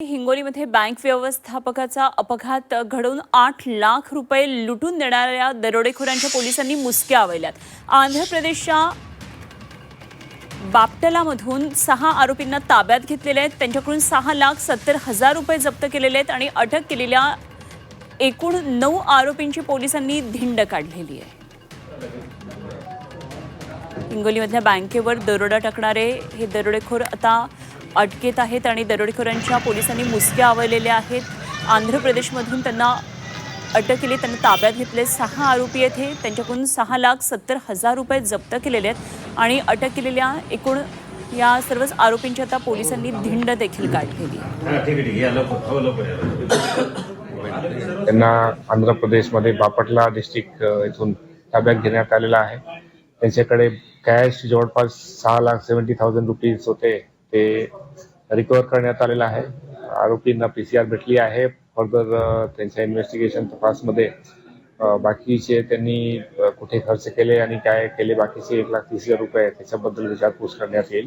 हिंगोलीमध्ये बँक व्यवस्थापकाचा अपघात घडवून 8 लाख रुपये लुटून देणाऱ्या दरोडेखोरांच्या पोलिसांनी मुसक्या आवळल्यात। आंध्र प्रदेशच्या बापटलामधून 6 आरोपींना ताब्यात घेतलेले आहेत। त्यांच्याकडून 6,70,000 रुपये जप्त केलेले आहेत आणि अटक केलेल्या एकूण 9 आरोपींची पोलिसांनी धिंड काढलेली आहे। हिंगोलीमधल्या बँकेवर दरोडा टाकणारे हे दरोडेखोर आता अटकेत आहेत आणि दरोडेखोरांच्या पोलिसांनी मुसक्या आवळलेल्या आहेत। आंध्र प्रदेशमधून त्यांना अटक केली, त्यांना ताब्यात घेतले। 6 आरोपी आहेत हे, त्यांच्याकडून 6,70,000 रुपये जप्त केलेले आहेत आणि अटक केलेल्या एकूण या सर्वच आरोपींची आता पोलिसांनी धिंड देखील काढलेली आहे। त्यांना आंध्र प्रदेशमध्ये बापटला डिस्ट्रिक्ट इथून ताब्यात घेण्यात आलेला आहे। त्यांच्याकडे कॅश जवळपास 6,70,000 रुपीज होते, ते रिकव्हर करण्यात आलेला आहे। आरोपींना PCR भेटली आहे। फर्दर त्यांच्या इन्व्हेस्टिगेशन तपासमध्ये बाकीचे त्यांनी कुठे खर्च केले आणि काय केले बाकीचे 1,30,000 रुपये त्याच्याबद्दल विचारपूस करण्यात येईल।